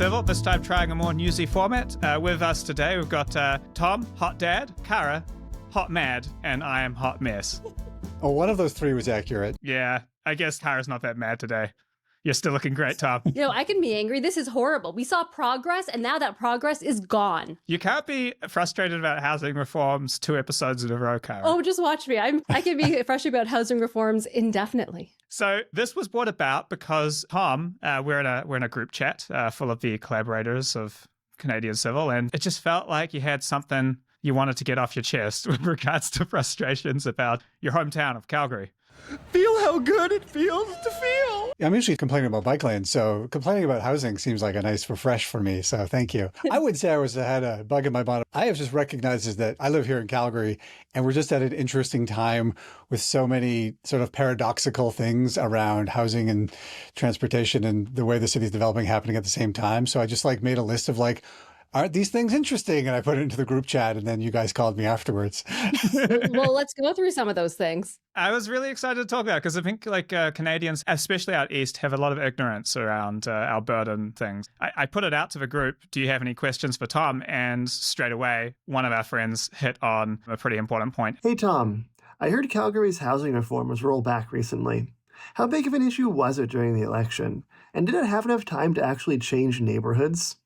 Civil, this time trying a more newsy format. With us today, we've got Tom, Hot Dad, Cara, Hot Mad, and I am Hot Mess. Oh, one of those three was accurate. Yeah, I guess Cara's not that mad today. You're still looking great, Tom. I can be angry. This is horrible. We saw progress, and now that progress is gone. You can't be frustrated about housing reforms 2 episodes in a row, Cara. Oh, just watch me. I can be frustrated about housing reforms indefinitely. So this was brought about because Tom, we're in a group chat full of the collaborators of Canadian Civil, and it just felt like you had something you wanted to get off your chest with regards to frustrations about your hometown of Calgary. Feel how good it feels to feel. I'm usually complaining about bike lanes, so complaining about housing seems like a nice refresh for me, so thank you. I would say I had a bug in my bonnet. I have just recognized is that I live here in Calgary, and we're just at an interesting time with so many sort of paradoxical things around housing and transportation and the way the city's developing happening at the same time. So I just made a list of aren't these things interesting? And I put it into the group chat, and then you guys called me afterwards. Well, let's go through some of those things. I was really excited to talk about it because I think Canadians, especially out east, have a lot of ignorance around Alberta and things. I put it out to the group, do you have any questions for Tom? And straight away, one of our friends hit on a pretty important point. Hey, Tom. I heard Calgary's housing reform was rolled back recently. How big of an issue was it during the election? And did it have enough time to actually change neighborhoods?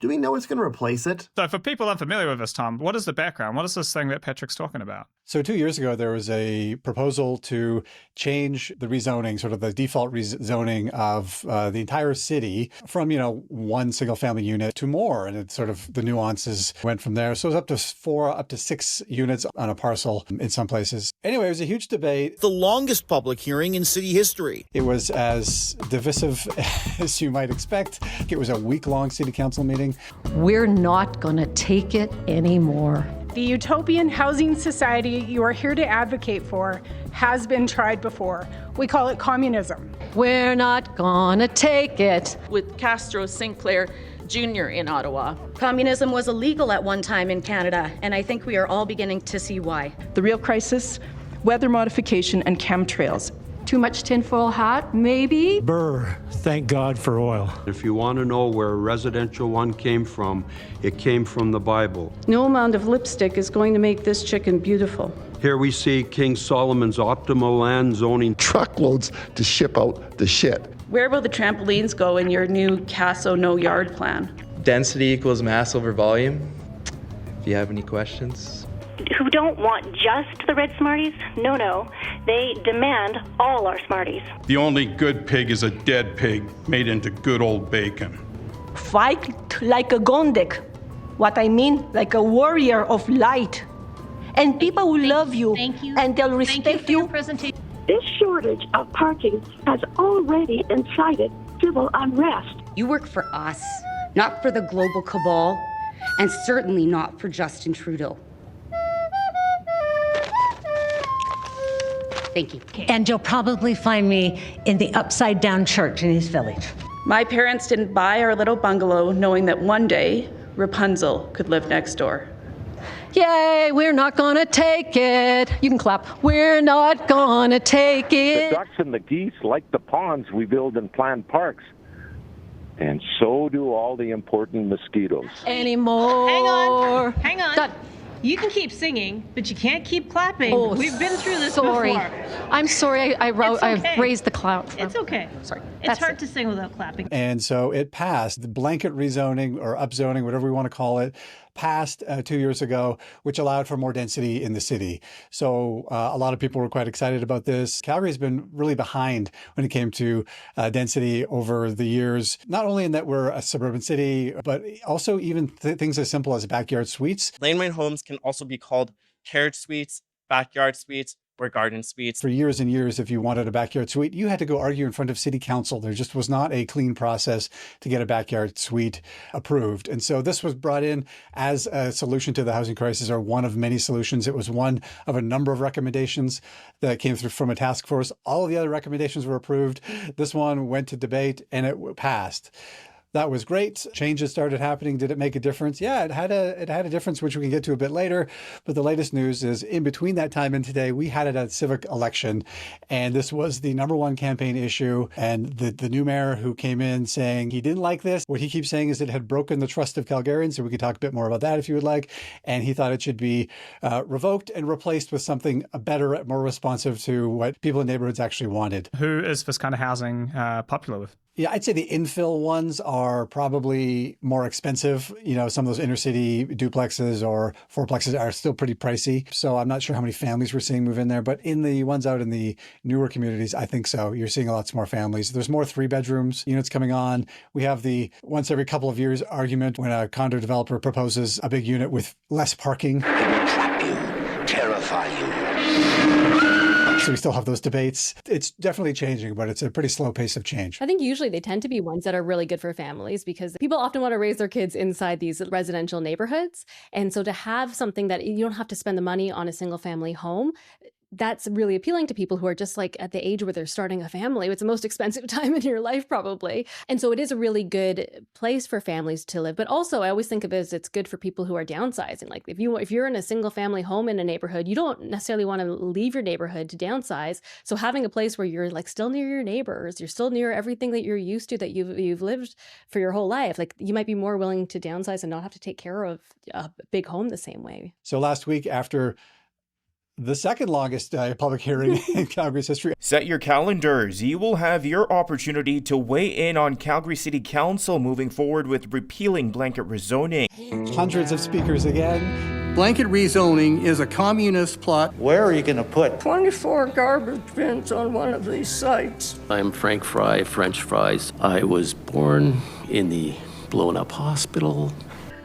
Do we know what's going to replace it? So for people unfamiliar with this, Tom, what is the background? What is this thing that Patrick's talking about? So 2 years ago, there was a proposal to change the rezoning, sort of the default rezoning of the entire city from, one single family unit to more. And it sort of the nuances went from there. So it was up to 4, up to 6 units on a parcel in some places. Anyway, it was a huge debate. The longest public hearing in city history. It was as divisive as you might expect. It was a week-long city council meeting. We're not going to take it anymore. The utopian housing society you are here to advocate for has been tried before. We call it communism. We're not going to take it. With Castro Sinclair Jr. in Ottawa. Communism was illegal at one time in Canada, and I think we are all beginning to see why. The real crisis, weather modification and chemtrails. Too much tinfoil hat, maybe? Burr, thank God for oil. If you want to know where a residential one came from, it came from the Bible. No amount of lipstick is going to make this chicken beautiful. Here we see King Solomon's optimal land zoning. Truckloads to ship out the shit. Where will the trampolines go in your new Casso No Yard plan? Density equals mass over volume. If you have any questions. Who don't want just the red Smarties? No. They demand all our Smarties. The only good pig is a dead pig made into good old bacon. Fight like a Gondik. What I mean, like a warrior of light. And people will love you, and they'll respect you. This shortage of parking has already incited civil unrest. You work for us, not for the global cabal, and certainly not for Justin Trudeau. Thank you. And you'll probably find me in the upside down church in East Village. My parents didn't buy our little bungalow knowing that one day Rapunzel could live next door. Yay, we're not gonna take it. You can clap. We're not gonna take it. The ducks and the geese like the ponds we build and plant parks. And so do all the important mosquitoes. Anymore. Hang on. Done. You can keep singing, but you can't keep clapping. Oh, we've been through this sorry. before. I'm sorry. I raised the clout. It's okay. Sorry. It's hard to sing without clapping. And so it passed. The blanket rezoning or upzoning, whatever we want to call it, passed 2 years ago, which allowed for more density in the city. So a lot of people were quite excited about this. Calgary has been really behind when it came to density over the years, not only in that we're a suburban city, but also even things as simple as backyard suites. Laneway homes can also be called carriage suites, backyard suites, or garden suites. For years and years, if you wanted a backyard suite, you had to go argue in front of city council. There just was not a clean process to get a backyard suite approved. And so this was brought in as a solution to the housing crisis, or one of many solutions. It was one of a number of recommendations that came through from a task force. All of the other recommendations were approved. This one went to debate and it passed. That was great. Changes started happening. Did it make a difference? Yeah, it had a difference, which we can get to a bit later. But the latest news is in between that time and today, we had a civic election. And this was the #1 campaign issue. And the new mayor who came in saying he didn't like this. What he keeps saying is it had broken the trust of Calgarians. So we could talk a bit more about that if you would like. And he thought it should be revoked and replaced with something better, more responsive to what people in neighborhoods actually wanted. Who is this kind of housing popular with? Yeah, I'd say the infill ones are probably more expensive. You know, some of those inner city duplexes or fourplexes are still pretty pricey. So I'm not sure how many families we're seeing move in there. But in the ones out in the newer communities, I think so. You're seeing lots more families. There's more 3-bedrooms units coming on. We have the once every couple of years argument when a condo developer proposes a big unit with less parking. It will trap you, terrify you. So we still have those debates. It's definitely changing, but it's a pretty slow pace of change. I think usually they tend to be ones that are really good for families because people often want to raise their kids inside these residential neighborhoods. And so to have something that you don't have to spend the money on a single family home, that's really appealing to people who are just like at the age where they're starting a family. It's the most expensive time in your life, probably. And so it is a really good place for families to live. But also, I always think of it as it's good for people who are downsizing. Like if you're in a single family home in a neighborhood, you don't necessarily want to leave your neighborhood to downsize. So having a place where you're like still near your neighbors, you're still near everything that you're used to, that you've lived for your whole life. Like you might be more willing to downsize and not have to take care of a big home the same way. So last week, after the second longest public hearing in Calgary's history. Set your calendars. You will have your opportunity to weigh in on Calgary City Council moving forward with repealing blanket rezoning. Hundreds of speakers again. Blanket rezoning is a communist plot. Where are you going to put 24 garbage bins on one of these sites? I'm Frank Fry, French fries. I was born in the blown-up hospital.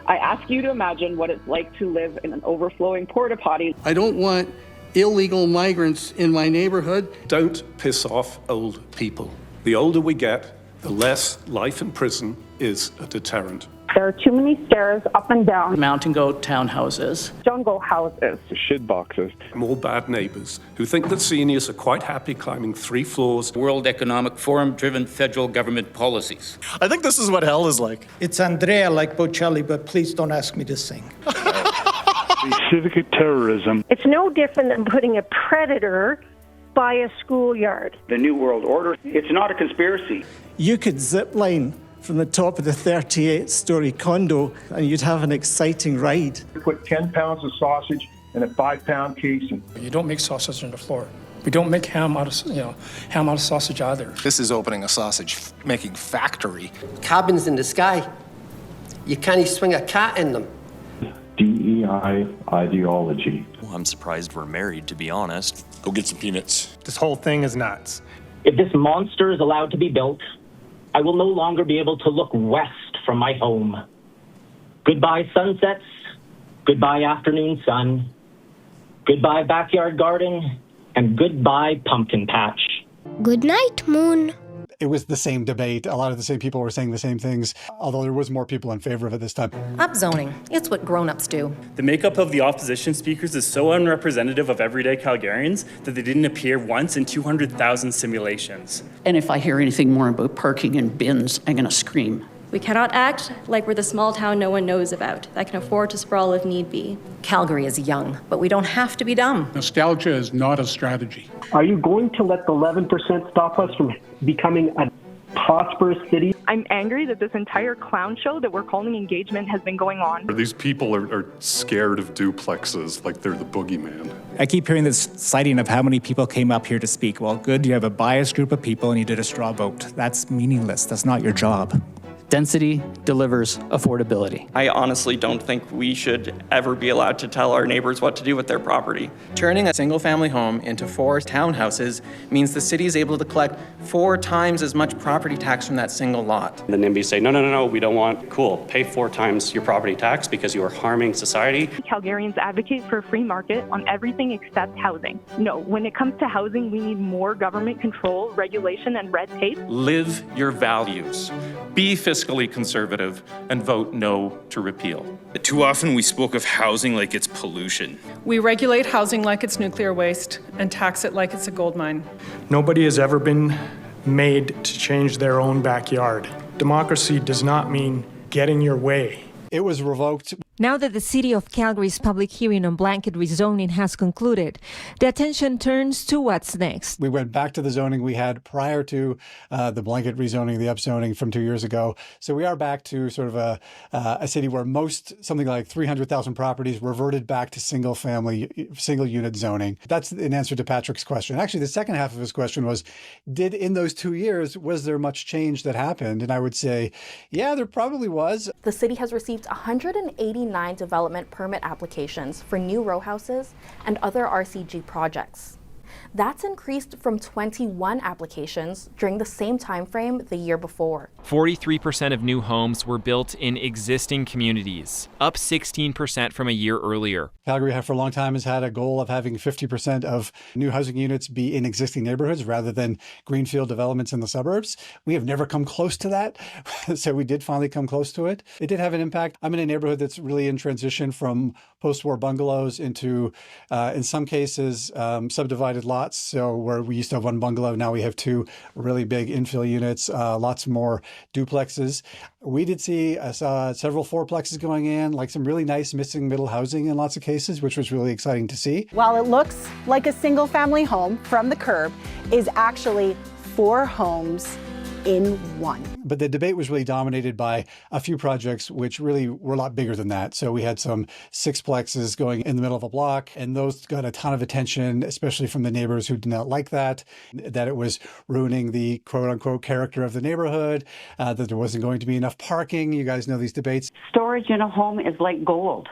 I ask you to imagine what it's like to live in an overflowing porta potty. I don't want illegal migrants in my neighborhood. Don't piss off old people. The older we get, the less life in prison is a deterrent. There are too many stairs up and down. Mountain goat townhouses. Jungle houses. Shit boxes. More bad neighbors who think that seniors are quite happy climbing 3 floors. World Economic Forum-driven federal government policies. I think this is what hell is like. It's Andrea like Bocelli, but please don't ask me to sing. Civic terrorism. It's no different than putting a predator by a schoolyard. The New World Order, it's not a conspiracy. You could zip line from the top of the 38-story condo and you'd have an exciting ride. Put 10 pounds of sausage in a 5-pound casing. You don't make sausage on the floor. We don't make ham out of sausage either. This is opening a sausage-making factory. Cabins in the sky. You can't swing a cat in them. DEI ideology. Well, I'm surprised we're married, to be honest. Go get some peanuts. This whole thing is nuts. If this monster is allowed to be built, I will no longer be able to look west from my home. Goodbye sunsets, goodbye afternoon sun, goodbye backyard garden, and goodbye pumpkin patch. Good night, moon. It was the same debate. A lot of the same people were saying the same things, although there was more people in favor of it this time. Upzoning. It's what grown-ups do. The makeup of the opposition speakers is so unrepresentative of everyday Calgarians that they didn't appear once in 200,000 simulations. And if I hear anything more about parking and bins, I'm going to scream. We cannot act like we're the small town no one knows about, that can afford to sprawl if need be. Calgary is young, but we don't have to be dumb. Nostalgia is not a strategy. Are you going to let the 11% stop us from becoming a prosperous city? I'm angry that this entire clown show that we're calling engagement has been going on. These people are scared of duplexes like they're the boogeyman. I keep hearing this citing of how many people came up here to speak. Well, good, you have a biased group of people and you did a straw vote. That's meaningless. That's not your job. Density delivers affordability. I honestly don't think we should ever be allowed to tell our neighbors what to do with their property. Turning a single-family home into 4 townhouses means the city is able to collect 4 times as much property tax from that single lot. The NIMBYs say, no, we don't want, cool, pay 4 times your property tax because you are harming society. Calgarians advocate for a free market on everything except housing. No, when it comes to housing, we need more government control, regulation, and red tape. Live your values. Be fiscally conservative and vote no to repeal. Too often we spoke of housing like it's pollution. We regulate housing like it's nuclear waste and tax it like it's a gold mine. Nobody has ever been made to change their own backyard. Democracy does not mean getting your way. It was revoked. Now that the City of Calgary's public hearing on blanket rezoning has concluded, the attention turns to what's next. We went back to the zoning we had prior to the blanket rezoning, the upzoning from 2 years ago. So we are back to sort of a city where something like 300,000 properties reverted back to single unit zoning. That's in answer to Patrick's question. Actually, the second half of his question was, in those 2 years, was there much change that happened? And I would say, yeah, there probably was. The city has received 189 development permit applications for new row houses and other RCG projects. That's increased from 21 applications during the same time frame the year before. 43% of new homes were built in existing communities, up 16% from a year earlier. Calgary for a long time has had a goal of having 50% of new housing units be in existing neighborhoods rather than greenfield developments in the suburbs. We have never come close to that. So we did finally come close to it. It did have an impact. I'm in a neighborhood that's really in transition from post-war bungalows into, in some cases, subdivided lots. So where we used to have one bungalow, now we have two really big infill units, lots more duplexes. We did see several fourplexes going in, like some really nice missing middle housing in lots of cases, which was really exciting to see. While it looks like a single family home from the curb, is actually 4 homes in one. But the debate was really dominated by a few projects which really were a lot bigger than that. So we had some sixplexes going in the middle of a block, and those got a ton of attention, especially from the neighbors who did not like that it was ruining the quote-unquote character of the neighborhood, that there wasn't going to be enough parking. You guys know these debates. Storage in a home is like gold,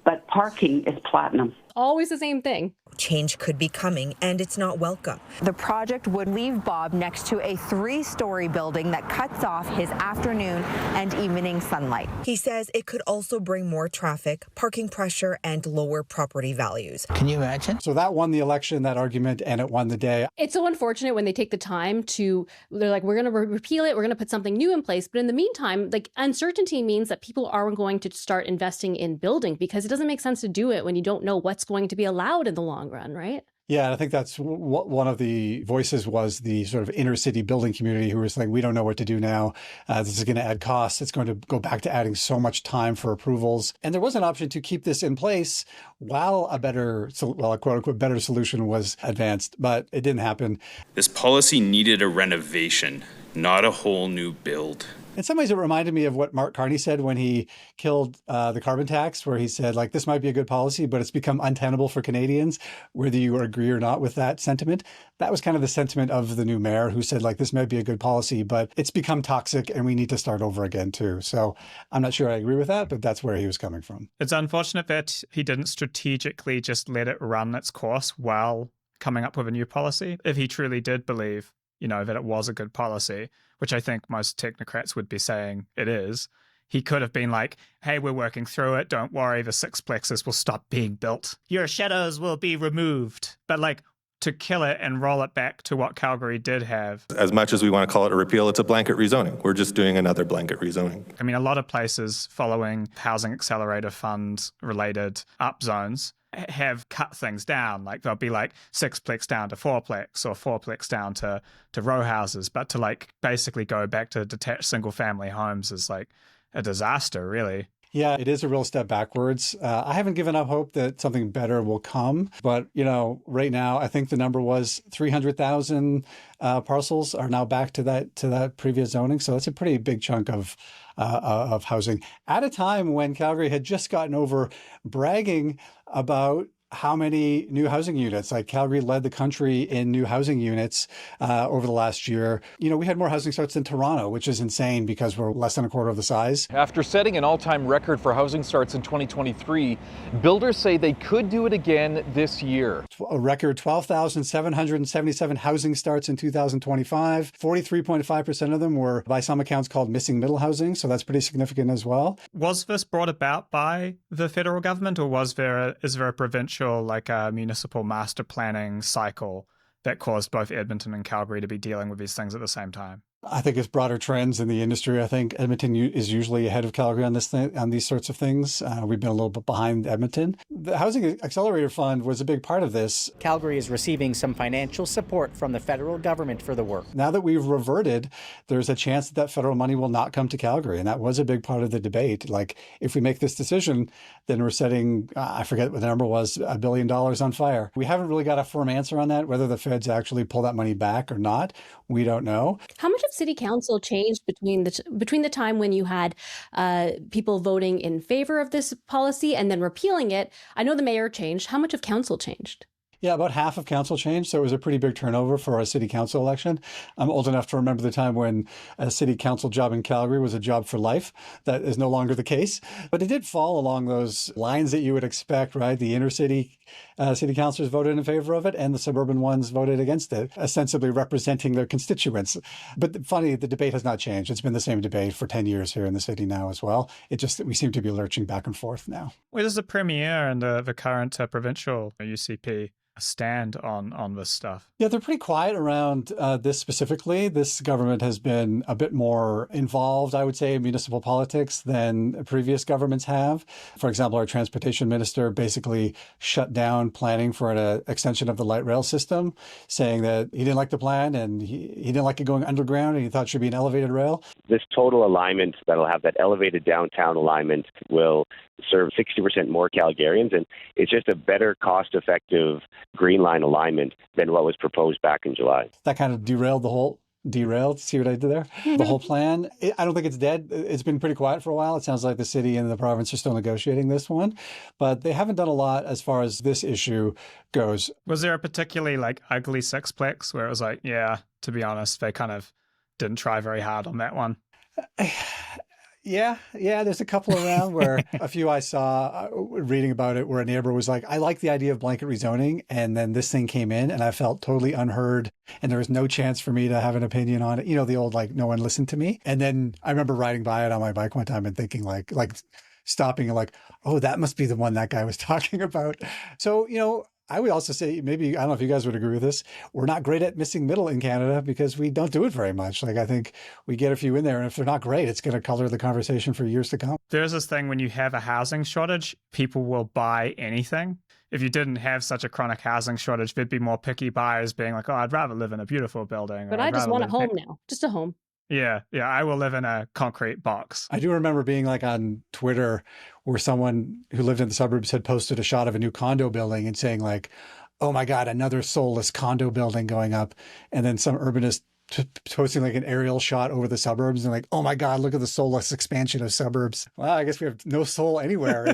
but parking is platinum. Always the same thing. Change could be coming, and it's not welcome. The project would leave Bob next to a 3-story building that cuts off his afternoon and evening sunlight. He says it could also bring more traffic, parking pressure, and lower property values. Can you imagine? So that won the election, that argument, and it won the day. It's so unfortunate when they take the time they're like, we're going to repeal it, we're going to put something new in place. But in the meantime, like, uncertainty means that people aren't going to start investing in building, because it doesn't make sense to do it when you don't know what's going to be allowed in the long run, right? Yeah, and I think that's what one of the voices was, the sort of inner city building community who was like, we don't know what to do now. This is going to add costs. It's going to go back to adding so much time for approvals. And there was an option to keep this in place while a quote unquote better solution was advanced, but it didn't happen. This policy needed a renovation, not a whole new build. In some ways, it reminded me of what Mark Carney said when he killed the carbon tax, where he said, like, this might be a good policy, but it's become untenable for Canadians, whether you agree or not with that sentiment. That was kind of the sentiment of the new mayor, who said, like, this might be a good policy, but it's become toxic and we need to start over again, too. So I'm not sure I agree with that, but that's where he was coming from. It's unfortunate that he didn't strategically just let it run its course while coming up with a new policy. If he truly did believe, that it was a good policy, which I think most technocrats would be saying it is, he could have been like, hey, we're working through it. Don't worry, the sixplexes will stop being built. Your shadows will be removed. But to kill it and roll it back to what Calgary did have. As much as we want to call it a repeal, it's a blanket rezoning. We're just doing another blanket rezoning. I mean, a lot of places following Housing Accelerator Fund related upzones have cut things down. Like they'll be like sixplex down to fourplex or fourplex down to row houses. But to basically go back to detached single family homes is like a disaster, really. Yeah, it is a real step backwards. I haven't given up hope that something better will come. But, right now, I think the number was 300,000 parcels are now back to that previous zoning. So that's a pretty big chunk of housing at a time when Calgary had just gotten over bragging about how many new housing units. Like Calgary led the country in new housing units over the last year. We had more housing starts than Toronto, which is insane because we're less than a quarter of the size. After setting an all-time record for housing starts in 2023, builders say they could do it again this year. A record 12,777 housing starts in 2025. 43.5% of them were, by some accounts, called missing middle housing. So that's pretty significant as well. Was this brought about by the federal government, or is there a provincial, like a municipal master planning cycle that caused both Edmonton and Calgary to be dealing with these things at the same time? I think it's broader trends in the industry. I think Edmonton is usually ahead of Calgary on on these sorts of things. We've been a little bit behind Edmonton. The Housing Accelerator Fund was a big part of this. Calgary is receiving some financial support from the federal government for the work. Now that we've reverted, there's a chance that federal money will not come to Calgary. And that was a big part of the debate. Like, if we make this decision, then we're setting, I forget what the number was, $1 billion on fire. We haven't really got a firm answer on that, whether the feds actually pull that money back or not. We don't know. How much of city council changed between the time when you had people voting in favor of this policy and then repealing it? I know the mayor changed. How much of council changed? Yeah, about half of council changed, so it was a pretty big turnover for our city council election. I'm old enough to remember the time when a city council job in Calgary was a job for life. That is no longer the case. But it did fall along those lines that you would expect, right? The inner city city councilors voted in favor of it, and the suburban ones voted against it, ostensibly representing their constituents. But funny, the debate has not changed. It's been the same debate for 10 years here in the city now as well. It just, we seem to be lurching back and forth now. Where does the Premier and the current provincial UCP stand on this stuff? Yeah, they're pretty quiet around this specifically. This government has been a bit more involved, I would say, in municipal politics than previous governments have. For example, our transportation minister basically shut down planning for an extension of the light rail system, saying that he didn't like the plan and he didn't like it going underground and he thought it should be an elevated rail. This total alignment that'll have that elevated downtown alignment will serve 60% more Calgarians, and it's just a better cost-effective Green Line alignment than what was proposed back in July. That kind of derailed, see what I did there? The whole plan. I don't think it's dead. It's been pretty quiet for a while. It sounds like the city and the province are still negotiating this one, but they haven't done a lot as far as this issue goes. Was there a particularly ugly sixplex where it was like, yeah, to be honest, they kind of didn't try very hard on that one? Yeah, there's a couple around where a few I saw reading about it where a neighbor was like, I like the idea of blanket rezoning. And then this thing came in and I felt totally unheard and there was no chance for me to have an opinion on it. You know, the old, no one listened to me. And then I remember riding by it on my bike one time and thinking like stopping and oh, that must be the one that guy was talking about. So, I would also say, maybe, I don't know if you guys would agree with this, we're not great at missing middle in Canada because we don't do it very much. I think we get a few in there, and if they're not great, it's going to color the conversation for years to come. There's this thing when you have a housing shortage, people will buy anything. If you didn't have such a chronic housing shortage, there'd be more picky buyers being like, oh, I'd rather live in a beautiful building. But I just want a home now, just a home. Yeah, I will live in a concrete box. I do remember being on Twitter where someone who lived in the suburbs had posted a shot of a new condo building and saying oh my God, another soulless condo building going up. And then some urbanist posting an aerial shot over the suburbs and oh my God, look at the soulless expansion of suburbs. Well, I guess we have no soul anywhere.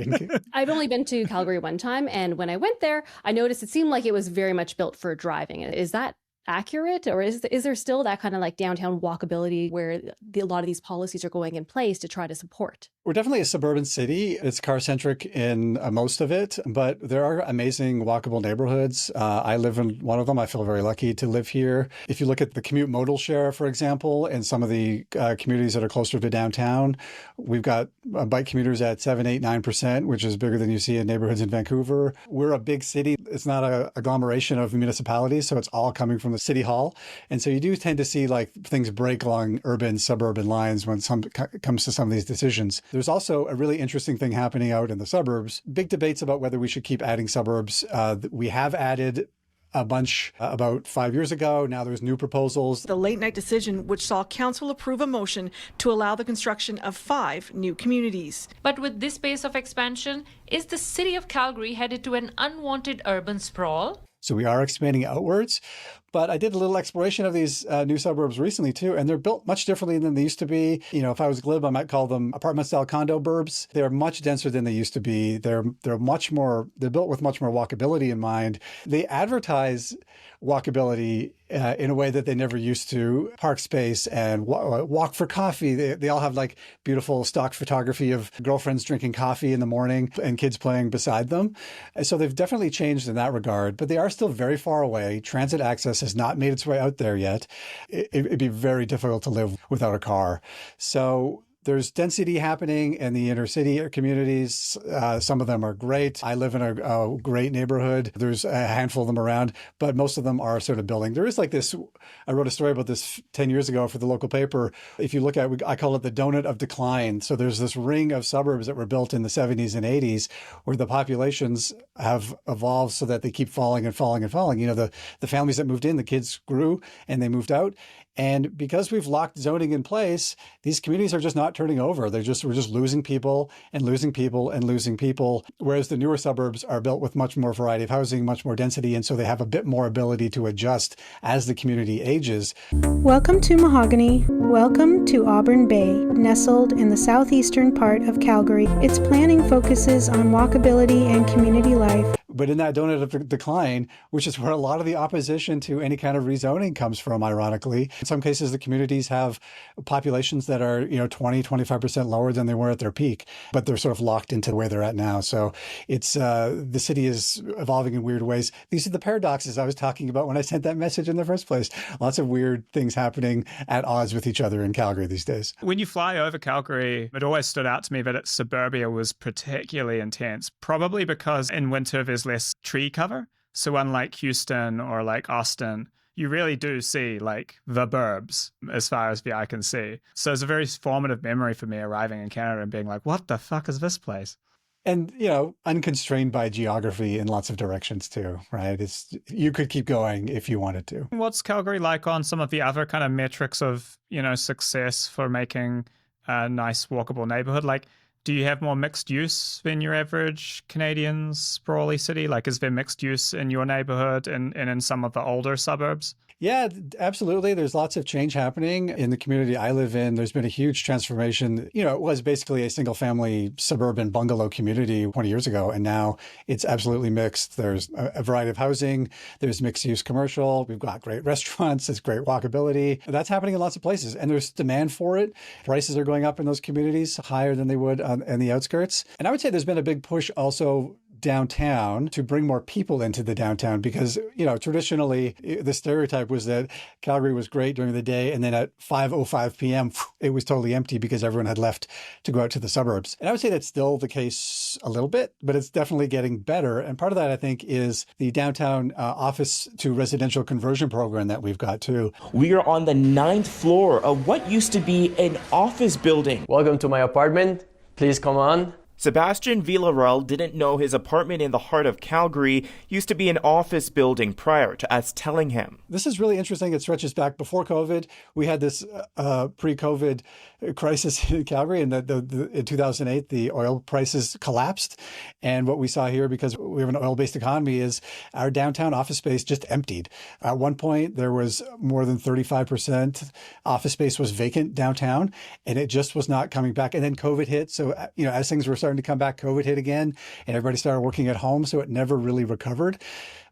I've only been to Calgary one time. And when I went there, I noticed it seemed like it was very much built for driving. Is that accurate, or is there still that kind of downtown walkability where a lot of these policies are going in place to try to support? We're definitely a suburban city. It's car-centric in most of it, but there are amazing walkable neighborhoods. I live in one of them. I feel very lucky to live here. If you look at the commute modal share, for example, in some of the communities that are closer to downtown, we've got bike commuters at 7, 8, 9%, which is bigger than you see in neighborhoods in Vancouver. We're a big city. It's not an agglomeration of municipalities, so it's all coming from the city hall. And so you do tend to see things break along urban, suburban lines when it comes to some of these decisions. There's also a really interesting thing happening out in the suburbs. Big debates about whether we should keep adding suburbs. We have added a bunch about 5 years ago. Now there's new proposals. The late night decision, which saw council approve a motion to allow the construction of 5 new communities. But with this pace of expansion, is the city of Calgary headed to an unwanted urban sprawl? So we are expanding outwards. But I did a little exploration of these new suburbs recently, too, and they're built much differently than they used to be. If I was glib, I might call them apartment-style condo burbs. They're much denser than they used to be. They're built with much more walkability in mind. They advertise walkability in a way that they never used to. Park space and walk for coffee. They all have beautiful stock photography of girlfriends drinking coffee in the morning and kids playing beside them. And so they've definitely changed in that regard, but they are still very far away. Transit access has not made its way out there yet. It'd be very difficult to live without a car. So There's density happening in the inner city communities. Some of them are great. I live in a great neighborhood. There's a handful of them around, but most of them are sort of building. There is like this, I wrote a story about this 10 years ago for the local paper. If you look at, I call it the donut of decline. So there's this ring of suburbs that were built in the 70s and 80s where the populations have evolved so that they keep falling and falling and falling. You know, the families that moved in, the kids grew and they moved out. And because we've locked zoning in place, these communities are just not turning over. We're just losing people and losing people and losing people. Whereas the newer suburbs are built with much more variety of housing, much more density. And so they have a bit more ability to adjust as the community ages. Welcome to Mahogany. Welcome to Auburn Bay, nestled in the southeastern part of Calgary. Its planning focuses on walkability and community life. But in that donut of decline, which is where a lot of the opposition to any kind of rezoning comes from, ironically. In some cases, the communities have populations that are, 20, 25% lower than they were at their peak, but they're sort of locked into where they're at now. So it's the city is evolving in weird ways. These are the paradoxes I was talking about when I sent that message in the first place. Lots of weird things happening at odds with each other in Calgary these days. When you fly over Calgary, it always stood out to me that its suburbia was particularly intense, probably because in winter there's less tree cover. So unlike Houston or like Austin, you really do see like the burbs as far as the eye can see. So it's a very formative memory for me arriving in Canada and being like, what the fuck is this place? And, unconstrained by geography in lots of directions too, right? You could keep going if you wanted to. What's Calgary like on some of the other kind of metrics of, success for making a nice walkable neighborhood? Like, do you have more mixed use than your average Canadian sprawly city? Like, is there mixed use in your neighborhood and in some of the older suburbs? Yeah, absolutely. There's lots of change happening in the community I live in. There's been a huge transformation. It was basically a single family suburban bungalow community 20 years ago, and now it's absolutely mixed. There's a variety of housing. There's mixed use commercial. We've got great restaurants. There's great walkability. That's happening in lots of places, and there's demand for it. Prices are going up in those communities higher than they would in the outskirts. And I would say there's been a big push also downtown to bring more people into the downtown because, traditionally the stereotype was that Calgary was great during the day. And then at 5:05 p.m., it was totally empty because everyone had left to go out to the suburbs. And I would say that's still the case a little bit, but it's definitely getting better. And part of that, I think, is the downtown office to residential conversion program that we've got too. We are on the 9th floor of what used to be an office building. Welcome to my apartment. Please come on. Sebastian Villarreal didn't know his apartment in the heart of Calgary used to be an office building prior to us telling him. This is really interesting. It stretches back before COVID. We had this pre-COVID crisis in Calgary, and in 2008, the oil prices collapsed. And what we saw here, because we have an oil-based economy, is our downtown office space just emptied. At one point, there was more than 35% office space was vacant downtown, and it just was not coming back. And then COVID hit. So, as things were starting to come back, COVID hit again, and everybody started working at home. So it never really recovered.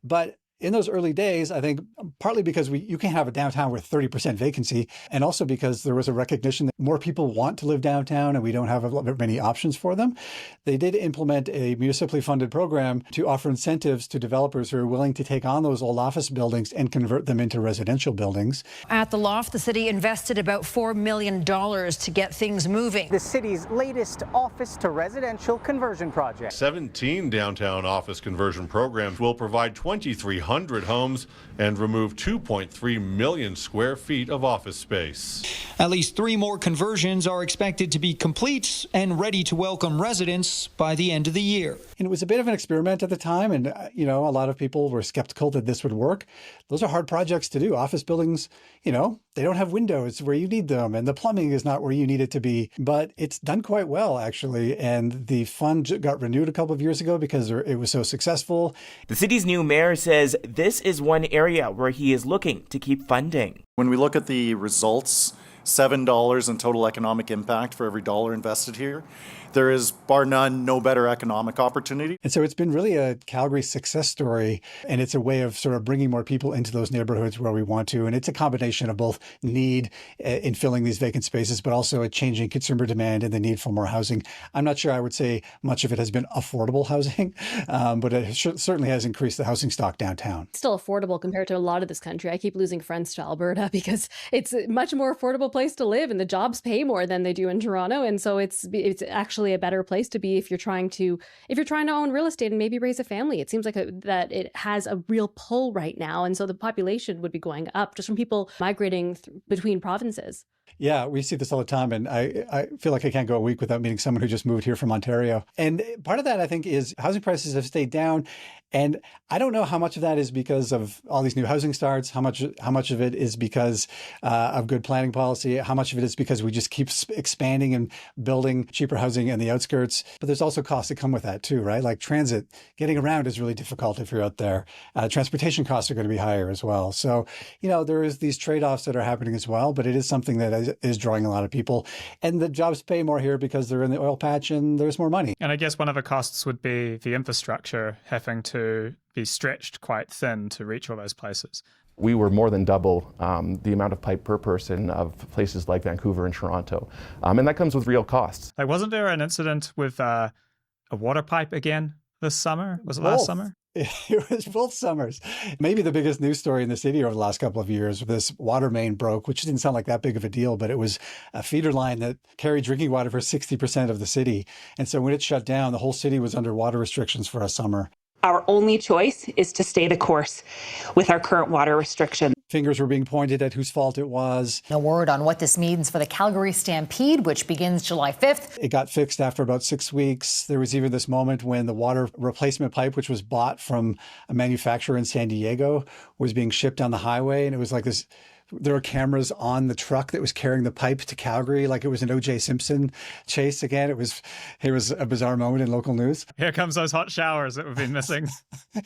But in those early days, I think partly because you can't have a downtown with 30% vacancy, and also because there was a recognition that more people want to live downtown and we don't have many options for them, they did implement a municipally funded program to offer incentives to developers who are willing to take on those old office buildings and convert them into residential buildings. At the Loft, the city invested about $4 million to get things moving. The city's latest office to residential conversion project. 17 downtown office conversion programs will provide 2,300 homes and remove 2.3 million square feet of office space. At least 3 more conversions are expected to be complete and ready to welcome residents by the end of the year. And it was a bit of an experiment at the time, and a lot of people were skeptical that this would work. Those are hard projects to do. Office buildings, they don't have windows where you need them, and the plumbing is not where you need it to be. But it's done quite well, actually, and the fund got renewed a couple of years ago because it was so successful. The city's new mayor says this is one area where he is looking to keep funding. When we look at the results, $7 in total economic impact for every dollar invested here. there is, bar none, no better economic opportunity. And so it's been really a Calgary success story, and it's a way of sort of bringing more people into those neighborhoods where we want to. And it's a combination of both need in filling these vacant spaces, but also a changing consumer demand and the need for more housing. I'm not sure I would say much of it has been affordable housing, but it certainly has increased the housing stock downtown. It's still affordable compared to a lot of this country. I keep losing friends to Alberta because it's a much more affordable place to live, and the jobs pay more than they do in Toronto. And so it's actually a better place to be if you're trying to own real estate and maybe raise a family. It seems like that it has a real pull right now, and so the population would be going up just from people migrating between provinces. Yeah, we see this all the time, and I feel like I can't go a week without meeting someone who just moved here from Ontario. And part of that, I think, is housing prices have stayed down. And I don't know how much of that is because of all these new housing starts, how much of it is because of good planning policy, how much of it is because we just keep expanding and building cheaper housing in the outskirts. But there's also costs that come with that too, right? Like transit, getting around is really difficult if you're out there. Transportation costs are going to be higher as well. So, there is these trade-offs that are happening as well, but it is something that is drawing a lot of people. And the jobs pay more here because they're in the oil patch and there's more money. And I guess one of the costs would be the infrastructure having to be stretched quite thin to reach all those places. We were more than double the amount of pipe per person of places like Vancouver and Toronto. And that comes with real costs. Like, wasn't there an incident with a water pipe again this summer? Was it last summer? It was both summers. Maybe the biggest news story in the city over the last couple of years, this water main broke, which didn't sound like that big of a deal, but it was a feeder line that carried drinking water for 60% of the city. And so when it shut down, the whole city was under water restrictions for a summer. Our only choice is to stay the course with our current water restriction. Fingers were being pointed at whose fault it was. No word on what this means for the Calgary Stampede, which begins July 5th. It got fixed after about 6 weeks. There was even this moment when the water replacement pipe, which was bought from a manufacturer in San Diego, was being shipped down the highway. And it was like this. There were cameras on the truck that was carrying the pipe to Calgary, like it was an O.J. Simpson chase again. It was a bizarre moment in local news. Here comes those hot showers that we've been missing.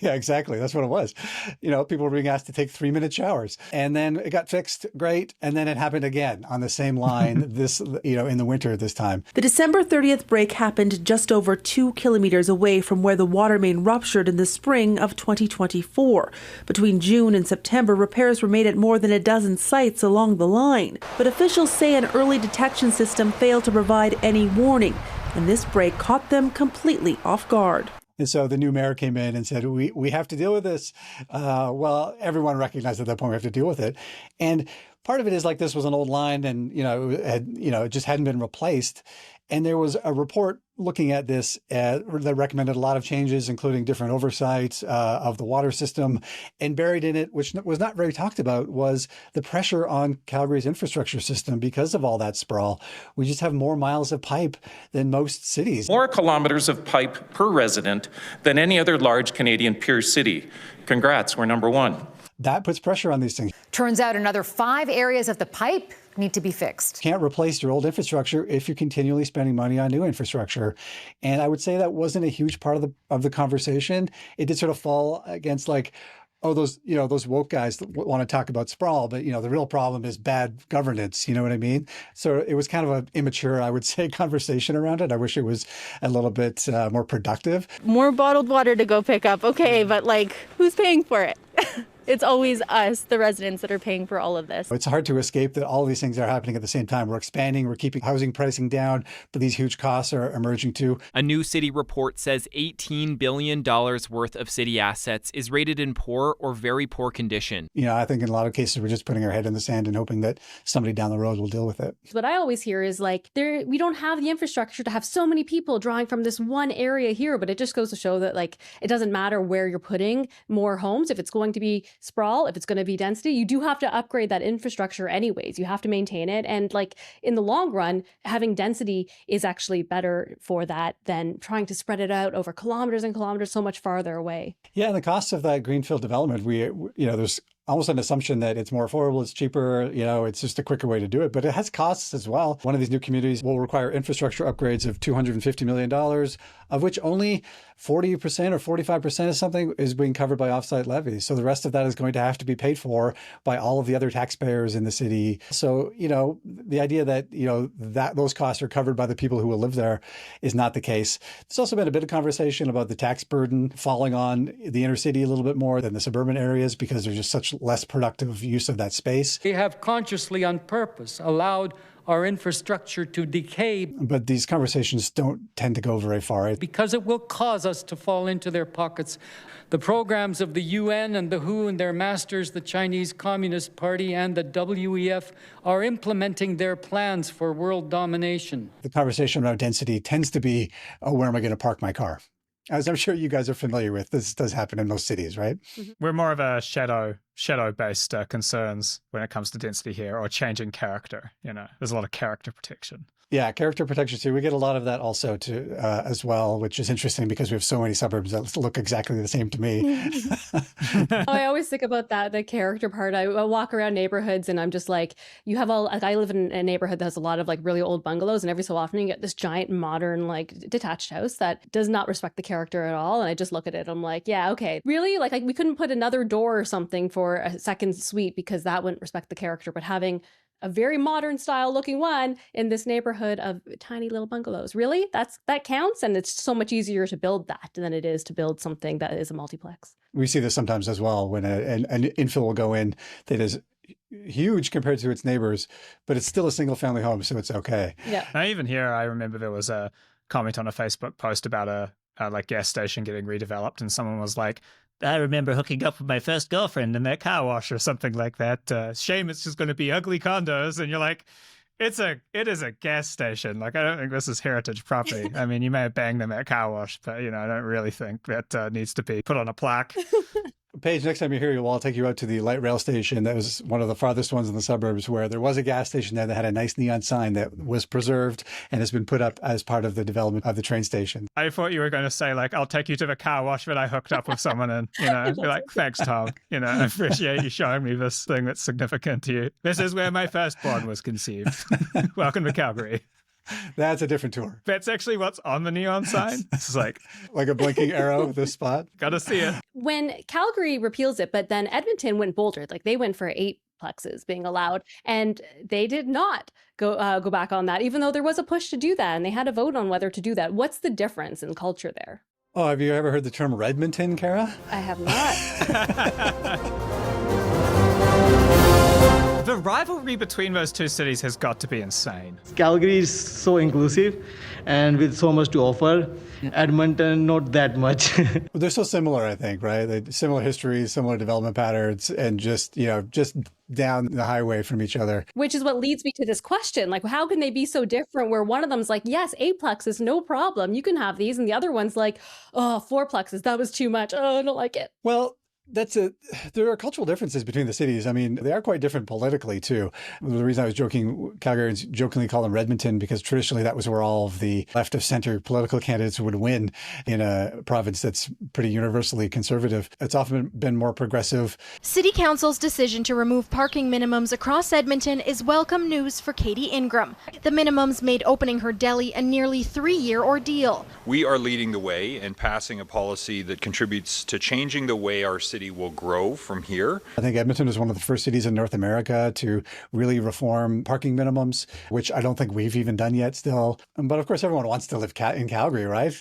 Yeah, exactly. That's what it was. People were being asked to take 3-minute showers. And then it got fixed. Great. And then it happened again on the same line in the winter this time. The December 30th break happened just over 2 kilometers away from where the water main ruptured in the spring of 2024. Between June and September, repairs were made at more than a dozen sites along the line. But officials say an early detection system failed to provide any warning, and this break caught them completely off guard. And so the new mayor came in and said, we have to deal with this. Well, everyone recognized at that point we have to deal with it. And part of it is like this was an old line and, it just hadn't been replaced. And there was a report looking at this that recommended a lot of changes, including different oversight of the water system. And buried in it, which was not very talked about, was the pressure on Calgary's infrastructure system because of all that sprawl. We just have more miles of pipe than most cities. More kilometers of pipe per resident than any other large Canadian peer city. Congrats, we're number one. That puts pressure on these things. Turns out another 5 areas of the pipe need to be fixed. Can't replace your old infrastructure if you're continually spending money on new infrastructure. And I would say that wasn't a huge part of the conversation. It did sort of fall against those woke guys that want to talk about sprawl, but the real problem is bad governance. You know what I mean? So it was kind of an immature, I would say, conversation around it. I wish it was a little bit more productive. More bottled water to go pick up. Okay, but who's paying for it? It's always us, the residents, that are paying for all of this. It's hard to escape that all these things are happening at the same time. We're expanding, we're keeping housing pricing down, but these huge costs are emerging too. A new city report says $18 billion worth of city assets is rated in poor or very poor condition. I think in a lot of cases, we're just putting our head in the sand and hoping that somebody down the road will deal with it. What I always hear is we don't have the infrastructure to have so many people drawing from this one area here, but it just goes to show that it doesn't matter where you're putting more homes. If it's going to be sprawl, if it's going to be density, you do have to upgrade that infrastructure anyways. You have to maintain it. And in the long run, having density is actually better for that than trying to spread it out over kilometers and kilometers so much farther away. Yeah, and the costs of that greenfield development, there's almost an assumption that it's more affordable, it's cheaper, it's just a quicker way to do it. But it has costs as well. One of these new communities will require infrastructure upgrades of $250 million, of which only 40% or 45% of something is being covered by offsite levies. So the rest of that is going to have to be paid for by all of the other taxpayers in the city. So, the idea that, that those costs are covered by the people who will live there is not the case. There's also been a bit of conversation about the tax burden falling on the inner city a little bit more than the suburban areas because there's just such less productive use of that space. They have consciously, on purpose, allowed our infrastructure to decay. But these conversations don't tend to go very far. Because it will cause us to fall into their pockets. The programs of the UN and the WHO and their masters, the Chinese Communist Party and the WEF, are implementing their plans for world domination. The conversation around density tends to be, where am I going to park my car? As I'm sure you guys are familiar with, this does happen in most cities, right? We're more of a shadow-based concerns when it comes to density here, or changing character. There's a lot of character protection. Yeah, character protection too. We get a lot of that also too, as well, which is interesting because we have so many suburbs that look exactly the same to me. I always think about that, the character part. I walk around neighborhoods and I'm just like, you have I live in a neighborhood that has a lot of like really old bungalows, and every so often you get this giant modern like detached house that does not respect the character at all. And I just look at it, I'm like, yeah, okay. Really? Like we couldn't put another door or something for a second suite because that wouldn't respect the character, but having a very modern style looking one in this neighborhood of tiny little bungalows. Really? That counts? And it's so much easier to build that than it is to build something that is a multiplex. We see this sometimes as well when an infill will go in that is huge compared to its neighbors, but it's still a single family home, so it's okay. Yeah. Now, even here, I remember there was a comment on a Facebook post about a gas station getting redeveloped, and someone was like, I remember hooking up with my first girlfriend in that car wash or something like that. Shame it's just going to be ugly condos. And you're like, it is a gas station. Like, I don't think this is heritage property. I mean, you may have banged them at car wash, but, I don't really think that needs to be put on a plaque. Paige, next time you're here, I'll take you out to the light rail station. That was one of the farthest ones in the suburbs where there was a gas station there that had a nice neon sign that was preserved and has been put up as part of the development of the train station. I thought you were going to say, like, I'll take you to the car wash that I hooked up with someone and, be like, thanks, Tom. I appreciate you showing me this thing that's significant to you. This is where my firstborn was conceived. Welcome to Calgary. That's a different tour. That's actually what's on the neon sign. It's like a blinking arrow, this spot. Gotta see it. When Calgary repeals it, but then Edmonton went bolder, like they went for 8 plexes being allowed, and they did not go back on that, even though there was a push to do that, and they had a vote on whether to do that. What's the difference in culture there? Oh, have you ever heard the term Redmonton, Cara? I have not. The rivalry between those two cities has got to be insane. Calgary is so inclusive and with so much to offer. Edmonton, not that much. They're so similar, I think, right? They similar histories, similar development patterns, and just down the highway from each other. Which is what leads me to this question. Like, how can they be so different where one of them's like, yes, 8 plexes, no problem, you can have these. And the other one's like, oh, 4 plexes, that was too much. Oh, I don't like it. Well, there are cultural differences between the cities. I mean, they are quite different politically, too. The reason I was joking, Calgarians jokingly call them Redmonton, because traditionally that was where all of the left of center political candidates would win in a province that's pretty universally conservative. It's often been more progressive. City Council's decision to remove parking minimums across Edmonton is welcome news for Katie Ingram. The minimums made opening her deli a nearly 3-year ordeal. We are leading the way and passing a policy that contributes to changing the way our city will grow from here. I think Edmonton is one of the first cities in North America to really reform parking minimums, which I don't think we've even done yet still. But of course, everyone wants to live in Calgary, right?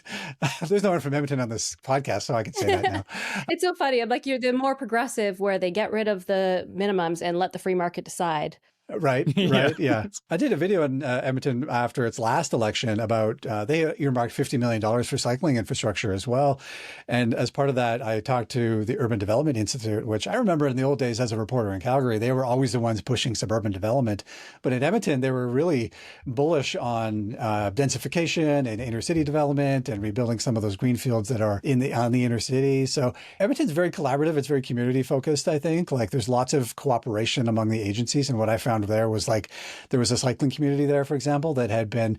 There's no one from Edmonton on this podcast, so I can say that now. It's so funny. I'm like, you're more progressive where they get rid of the minimums and let the free market decide. Right. Yeah. I did a video in Edmonton after its last election about they earmarked $50 million for cycling infrastructure as well. And as part of that, I talked to the Urban Development Institute, which I remember in the old days as a reporter in Calgary, they were always the ones pushing suburban development. But in Edmonton, they were really bullish on densification and inner city development and rebuilding some of those green fields that are on the inner city. So Edmonton's very collaborative. It's very community focused, I think. Like there's lots of cooperation among the agencies. And what I found there was like there was a cycling community there, for example, that had been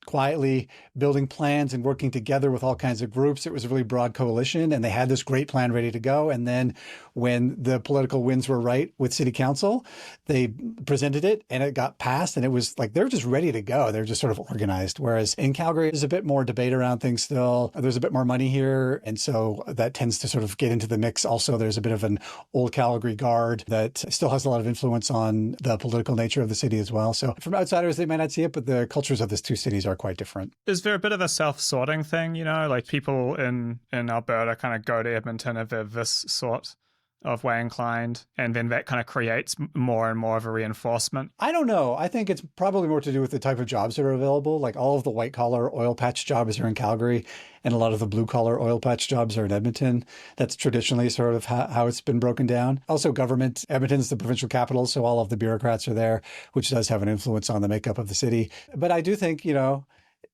quietly building plans and working together with all kinds of groups. It was a really broad coalition, and they had this great plan ready to go. And then when the political winds were right with city council, they presented it and it got passed, and it was like they're just ready to go. They're just sort of organized. Whereas in Calgary, there's a bit more debate around things still. There's a bit more money here, and so that tends to sort of get into the mix. Also, there's a bit of an old Calgary guard that still has a lot of influence on the political nature of the city as well. So from outsiders, they might not see it, but the cultures of these two cities are quite different. Is there a bit of a self-sorting thing, like people in Alberta kind of go to Edmonton if they're this sort of way inclined, and then that kind of creates more and more of a reinforcement? I don't know. I think it's probably more to do with the type of jobs that are available. Like all of the white collar oil patch jobs are in Calgary, and a lot of the blue collar oil patch jobs are in Edmonton. That's traditionally sort of how it's been broken down. Also government, Edmonton's the provincial capital, so all of the bureaucrats are there, which does have an influence on the makeup of the city. But I do think,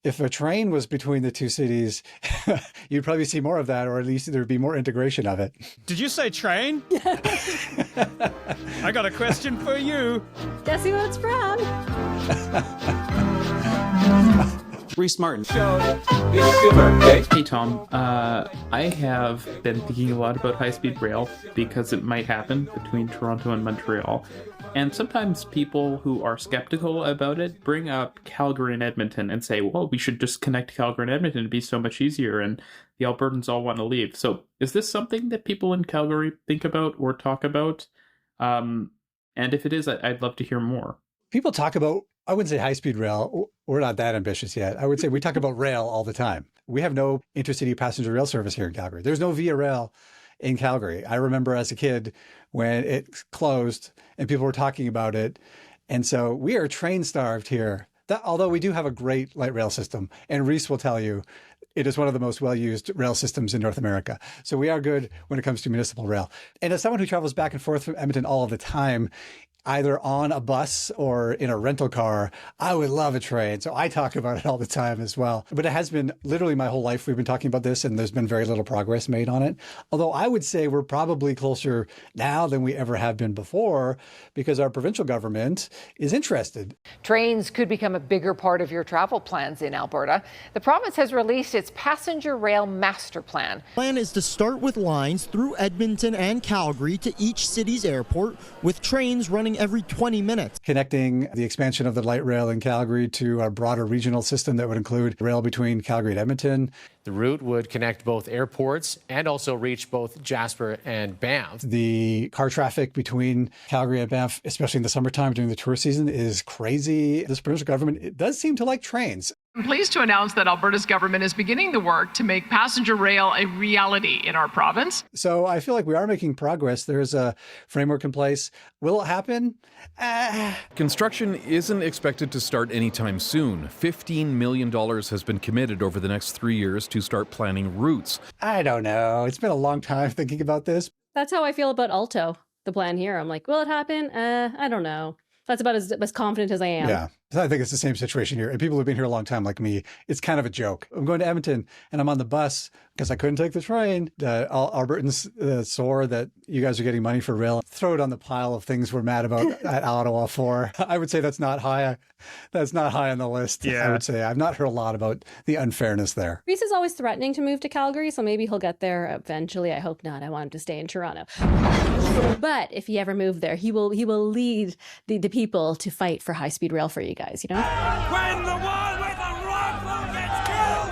if a train was between the two cities, you'd probably see more of that, or at least there'd be more integration of it. Did you say train? I got a question for you. Guess who it's from? Reese Martin. Hey Tom, I have been thinking a lot about high-speed rail because it might happen between Toronto and Montreal. And sometimes people who are skeptical about it bring up Calgary and Edmonton and say, well, we should just connect Calgary and Edmonton. It'd be so much easier. And the Albertans all want to leave. So is this something that people in Calgary think about or talk about? And if it is, I'd love to hear more. People talk about, I wouldn't say high-speed rail. We're not that ambitious yet. I would say we talk about rail all the time. We have no intercity passenger rail service here in Calgary. There's no Via Rail in Calgary. I remember as a kid when it closed and people were talking about it. And so we are train starved here. Although we do have a great light rail system, and Reese will tell you, it is one of the most well-used rail systems in North America. So we are good when it comes to municipal rail. And as someone who travels back and forth from Edmonton all of the time, either on a bus or in a rental car, I would love a train. So I talk about it all the time as well. But it has been literally my whole life we've been talking about this, and there's been very little progress made on it. Although I would say we're probably closer now than we ever have been before because our provincial government is interested. Trains could become a bigger part of your travel plans in Alberta. The province has released its passenger rail master plan. The plan is to start with lines through Edmonton and Calgary to each city's airport, with trains running every 20 minutes. Connecting the expansion of the light rail in Calgary to a broader regional system that would include rail between Calgary and Edmonton. The route would connect both airports and also reach both Jasper and Banff. The car traffic between Calgary and Banff, especially in the summertime during the tourist season, is crazy. This provincial government, it does seem to like trains. I'm pleased to announce that Alberta's government is beginning the work to make passenger rail a reality in our province. So I feel like we are making progress. There's a framework in place. Will it happen? Construction isn't expected to start anytime soon. $15 million has been committed over the next 3 years to start planning routes. I don't know. It's been a long time thinking about this. That's how I feel about Alto, the plan here. I'm like, will it happen? I don't know. That's about as confident as I am. Yeah. I think it's the same situation here. And people who've been here a long time like me, it's kind of a joke. I'm going to Edmonton and I'm on the bus because I couldn't take the train. Albertans sore that you guys are getting money for rail. Throw it on the pile of things we're mad about at Ottawa for. I would say that's not high. That's not high on the list. Yeah. I would say I've not heard a lot about the unfairness there. Reese is always threatening to move to Calgary, so maybe he'll get there eventually. I hope not. I want him to stay in Toronto. But if he ever moved there, he will lead the people to fight for high-speed rail for you guys. When the one with the rifle gets killed,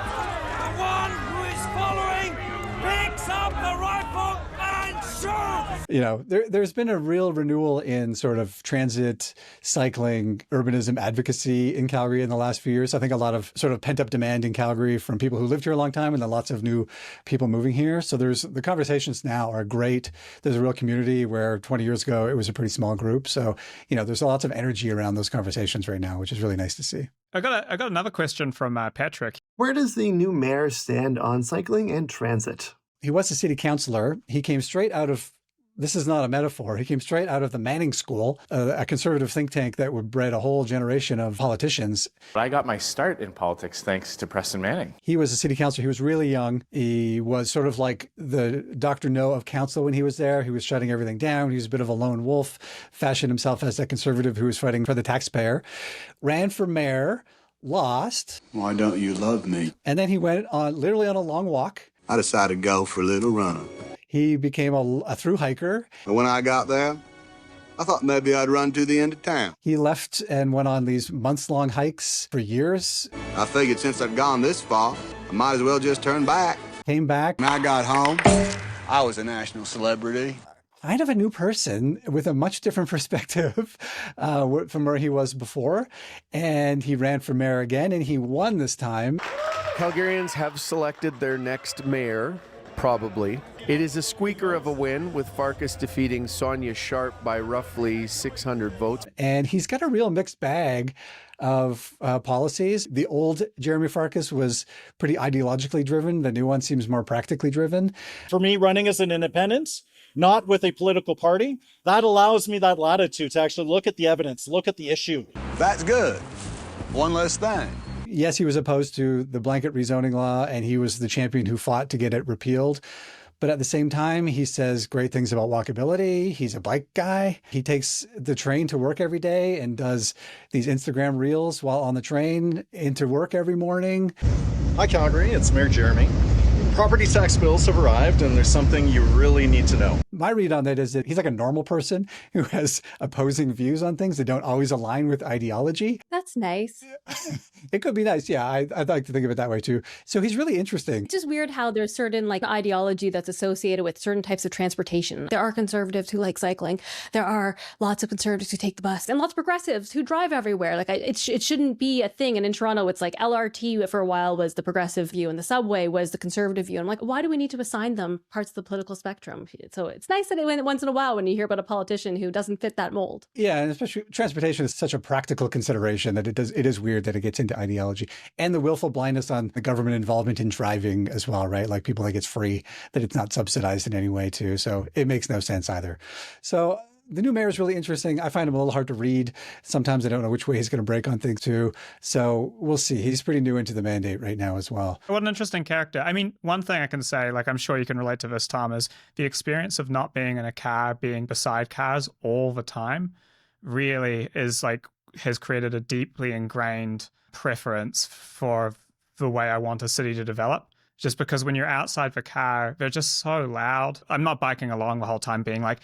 the one who is following picks up the rifle and shoots. There's been a real renewal in sort of transit, cycling, urbanism advocacy in Calgary in the last few years. I think a lot of sort of pent-up demand in Calgary from people who lived here a long time, and then lots of new people moving here. So the conversations now are great. There's a real community where 20 years ago it was a pretty small group. So, there's lots of energy around those conversations right now, which is really nice to see. I got another question from Patrick. Where does the new mayor stand on cycling and transit? He was a city councillor. He came straight out of, this is not a metaphor, he came straight out of the Manning School, a conservative think tank that would bred a whole generation of politicians. I got my start in politics thanks to Preston Manning. He was a city councillor. He was really young. He was sort of like the Dr. No of council when he was there. He was shutting everything down. He was a bit of a lone wolf, fashioned himself as a conservative who was fighting for the taxpayer, ran for mayor, lost. Why don't you love me? And then he went on literally on a long walk. I decided to go for a little run. He became a through hiker. But when I got there, I thought maybe I'd run to the end of town. He left and went on these months-long hikes for years. I figured since I'd gone this far, I might as well just turn back. Came back. When I got home, I was a national celebrity. Kind of a new person with a much different perspective from where he was before. And he ran for mayor again, and he won this time. Calgarians have selected their next mayor, probably. It is a squeaker of a win, with Farkas defeating Sonia Sharp by roughly 600 votes. And he's got a real mixed bag of policies. The old Jeremy Farkas was pretty ideologically driven. The new one seems more practically driven. For me, running as an independent, not with a political party, that allows me that latitude to actually look at the evidence, look at the issue. That's good. One less thing. Yes, he was opposed to the blanket rezoning law, and he was the champion who fought to get it repealed. But at the same time, he says great things about walkability. He's a bike guy. He takes the train to work every day and does these Instagram reels while on the train into work every morning. Hi, Calgary. It's Mayor Jeremy. Property tax bills have arrived, and there's something you really need to know. My read on that is that he's like a normal person who has opposing views on things that don't always align with ideology. That's nice. It could be nice. Yeah, I'd like to think of it that way too. So he's really interesting. It's just weird how there's certain like ideology that's associated with certain types of transportation. There are conservatives who like cycling. There are lots of conservatives who take the bus, and lots of progressives who drive everywhere. Like it shouldn't be a thing. And in Toronto, it's like LRT for a while was the progressive view, and the subway was the conservative view. I'm like, why do we need to assign them parts of the political spectrum? So it's nice that once in a while when you hear about a politician who doesn't fit that mold. Yeah, and especially transportation is such a practical consideration that it is weird that it gets into ideology. And the willful blindness on the government involvement in driving as well, right? Like people think it's free, that it's not subsidized in any way too. So it makes no sense either. So the new mayor is really interesting. I find him a little hard to read. Sometimes I don't know which way he's going to break on things too. So we'll see. He's pretty new into the mandate right now as well. What an interesting character. I mean, one thing I can say, like I'm sure you can relate to this, Tom, is the experience of not being in a car, being beside cars all the time really is like has created a deeply ingrained preference for the way I want a city to develop. Just because when you're outside the car, they're just so loud. I'm not biking along the whole time being like,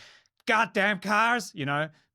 goddamn cars,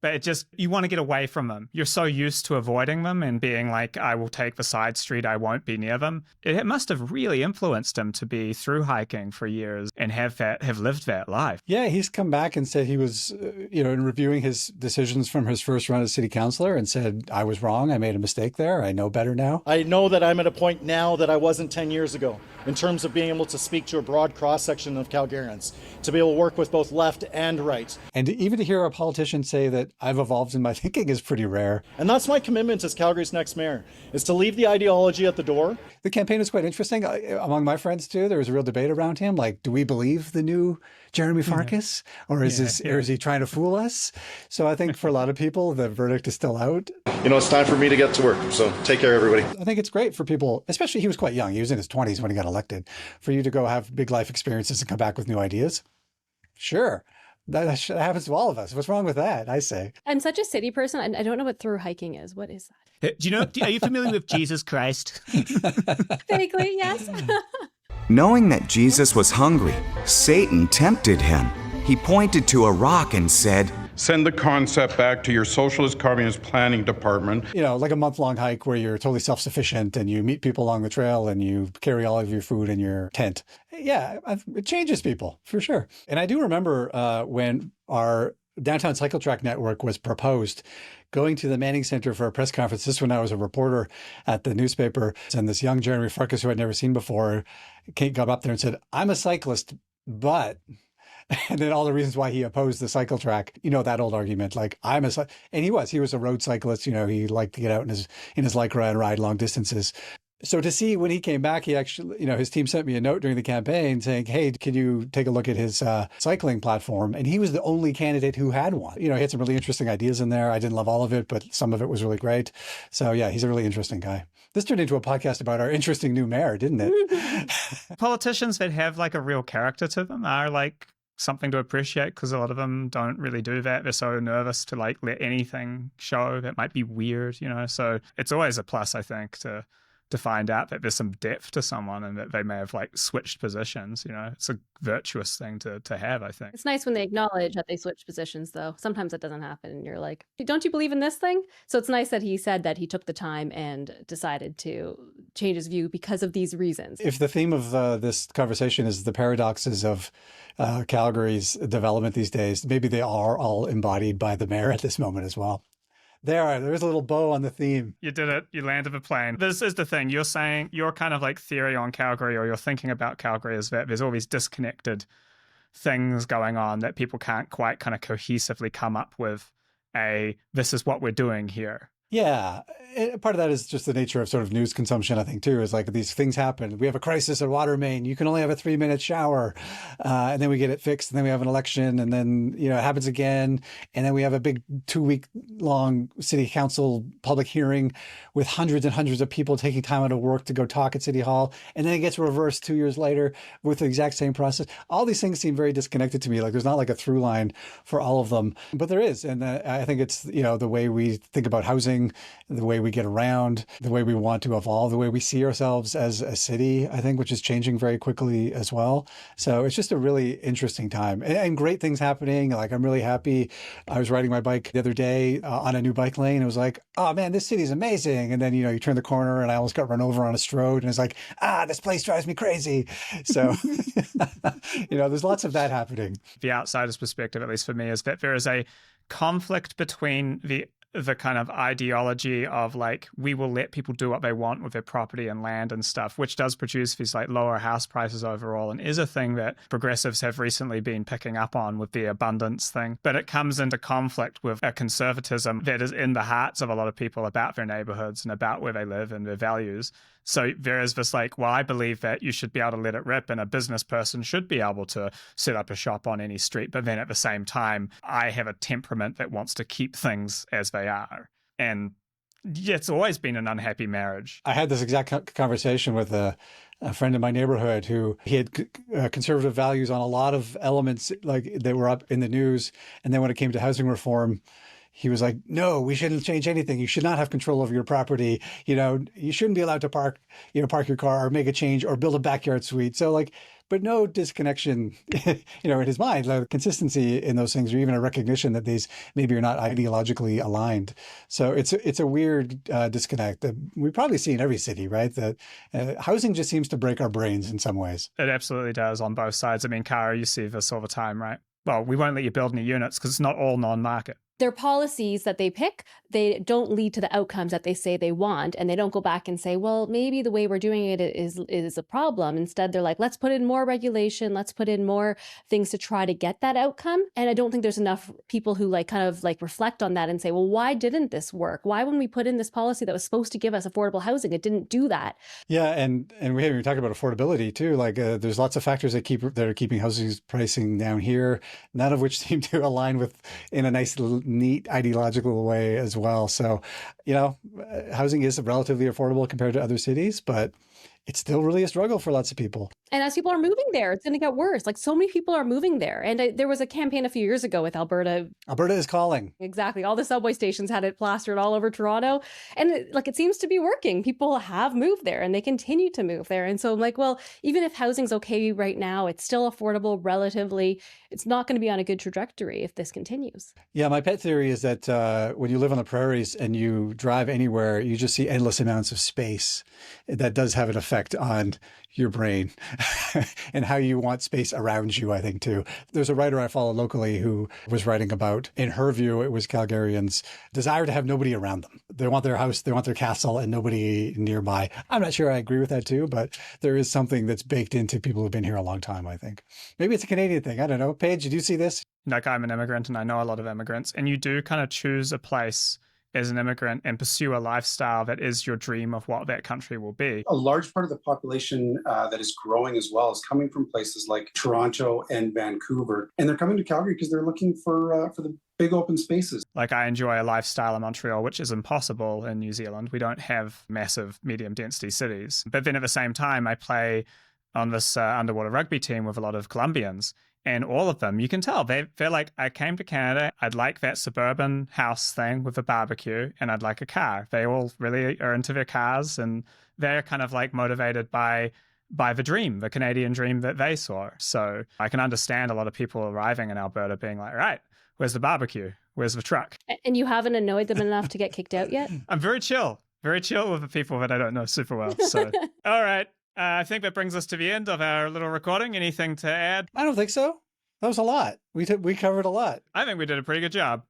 but it just, you want to get away from them. You're so used to avoiding them and being like, I will take the side street, I won't be near them. It must have really influenced him to be through hiking for years and have lived that life. Yeah, he's come back and said he was, in reviewing his decisions from his first run as city councilor and said, I was wrong, I made a mistake there, I know better now. I know that I'm at a point now that I wasn't 10 years ago in terms of being able to speak to a broad cross-section of Calgarians, to be able to work with both left and right. And even to hear a politician say that I've evolved in my thinking is pretty rare. And that's my commitment as Calgary's next mayor, is to leave the ideology at the door. The campaign is quite interesting. Among my friends too, there was a real debate around him. Like, do we believe the new Jeremy Farkas? Or is he trying to fool us? So I think for a lot of people, the verdict is still out. It's time for me to get to work. So take care, everybody. I think it's great for people, especially he was quite young. He was in his 20s when he got elected. For you to go have big life experiences and come back with new ideas. Sure. That happens to all of us. What's wrong with that? I say. I'm such a city person. and I don't know what through hiking is. What is that? Are you familiar with Jesus Christ? Vaguely, yes. Knowing that Jesus was hungry, Satan tempted him. He pointed to a rock and said, send the concept back to your socialist communist planning department. Like a month-long hike where you're totally self-sufficient and you meet people along the trail and you carry all of your food in your tent. Yeah, it changes people for sure. And I do remember when our downtown cycle track network was proposed, going to the Manning Center for a press conference. This when I was a reporter at the newspaper, and this young Jeremy Farkas, who I'd never seen before, got up there and said, I'm a cyclist, but... And then all the reasons why he opposed the cycle track, that old argument, like and he was a road cyclist, he liked to get out in his Lycra and ride long distances. So to see when he came back, he actually, his team sent me a note during the campaign saying, hey, can you take a look at his cycling platform? And he was the only candidate who had one. He had some really interesting ideas in there. I didn't love all of it, but some of it was really great. So yeah, he's a really interesting guy. This turned into a podcast about our interesting new mayor, didn't it? Politicians that have like a real character to them are like something to appreciate, because a lot of them don't really do that. They're so nervous to like let anything show that might be weird, you know. So it's always a plus, I think, to find out that there's some depth to someone and that they may have like switched positions, you know. It's a virtuous thing to have, I think. It's nice when they acknowledge that they switch positions, though. Sometimes that doesn't happen, and you're like, don't you believe in this thing? So it's nice that he said that he took the time and decided to change his view because of these reasons. If the theme of this conversation is the paradoxes of Calgary's development these days, maybe they are all embodied by the mayor at this moment as well. There's a little bow on the theme. You did it. You landed the plane. This is the thing. You're saying your kind of like theory on Calgary, or your thinking about Calgary, is that there's all these disconnected things going on that people can't quite kind of cohesively come up with this is what we're doing here. Yeah. Part of that is just the nature of sort of news consumption, I think, too, is like these things happen. We have a crisis at water main. You can only have a 3-minute shower. And then we get it fixed. And then we have an election. And then, you know, it happens again. And then we have a big 2-week-long city council public hearing with hundreds and hundreds of people taking time out of work to go talk at City Hall. And then it gets reversed 2 years later with the exact same process. All these things seem very disconnected to me. Like there's not like a through line for all of them. But there is. And I think it's, you know, the way we think about housing, the way we get around, the way we want to evolve, the way we see ourselves as a city, I think, which is changing very quickly as well. So it's just a really interesting time and great things happening. Like I'm really happy. I was riding my bike the other day on a new bike lane. It was like, oh man, this city's amazing. And then, you know, you turn the corner and I almost got run over on a Strode and it's like, this place drives me crazy. So, you know, there's lots of that happening. The outsider's perspective, at least for me, is that there is a conflict between the kind of ideology of like, we will let people do what they want with their property and land and stuff, which does produce these like lower house prices overall and is a thing that progressives have recently been picking up on with the abundance thing. But it comes into conflict with a conservatism that is in the hearts of a lot of people about their neighborhoods and about where they live and their values. So there is this like, well, I believe that you should be able to let it rip and a business person should be able to set up a shop on any street. But then at the same time, I have a temperament that wants to keep things as they are. And yeah, it's always been an unhappy marriage. I had this exact conversation with a friend in my neighborhood who he had conservative values on a lot of elements like that were up in the news. And then when it came to housing reform, he was like, no, we shouldn't change anything. You should not have control over your property. You know, you shouldn't be allowed to park your car or make a change or build a backyard suite. So like, but no disconnection, you know, in his mind, like consistency in those things, or even a recognition that these maybe are not ideologically aligned. So it's a weird disconnect that we probably see in every city, right? That housing just seems to break our brains in some ways. It absolutely does on both sides. I mean, Cara, you see this all the time, right? Well, we won't let you build any units because it's not all non-market. Their policies that they pick, they don't lead to the outcomes that they say they want. And they don't go back and say, well, maybe the way we're doing it is a problem. Instead, they're like, let's put in more regulation. Let's put in more things to try to get that outcome. And I don't think there's enough people who like kind of like reflect on that and say, well, why didn't this work? Why when we put in this policy that was supposed to give us affordable housing, it didn't do that? Yeah. And we haven't even talked about affordability too. Like there's lots of factors that are keeping housing pricing down here, none of which seem to align with in a nice neat ideological way as well. So, you know, housing is relatively affordable compared to other cities, but it's still really a struggle for lots of people. And as people are moving there, it's going to get worse. Like so many people are moving there. And there was a campaign a few years ago with Alberta. Alberta is calling. Exactly. All the subway stations had it plastered all over Toronto. And it seems to be working. People have moved there and they continue to move there. And so I'm like, well, even if housing's okay right now, it's still affordable relatively. It's not going to be on a good trajectory if this continues. Yeah, my pet theory is that when you live on the prairies and you drive anywhere, you just see endless amounts of space. That does have an effect on your brain and how you want space around you, I think, too. There's a writer I follow locally who was writing about, in her view, it was Calgarians' desire to have nobody around them. They want their house, they want their castle, and nobody nearby. I'm not sure I agree with that, too, but there is something that's baked into people who've been here a long time, I think. Maybe it's a Canadian thing. I don't know. Paige, did you see this? Like, I'm an immigrant and I know a lot of immigrants, and you do kind of choose a place as an immigrant and pursue a lifestyle that is your dream of what that country will be. A large part of the population that is growing as well is coming from places like Toronto and Vancouver. And they're coming to Calgary because they're looking for the big open spaces. Like I enjoy a lifestyle in Montreal, which is impossible in New Zealand. We don't have massive medium density cities. But then at the same time, I play on this underwater rugby team with a lot of Colombians. And all of them, you can tell, they're like, I came to Canada, I'd like that suburban house thing with a barbecue, and I'd like a car. They all really are into their cars, and they're kind of like motivated by the dream, the Canadian dream that they saw. So I can understand a lot of people arriving in Alberta being like, right, where's the barbecue? Where's the truck? And you haven't annoyed them enough to get kicked out yet? I'm very chill with the people that I don't know super well. So, all right. I think that brings us to the end of our little recording. Anything to add? I don't think so. That was a lot. We covered a lot. I think we did a pretty good job.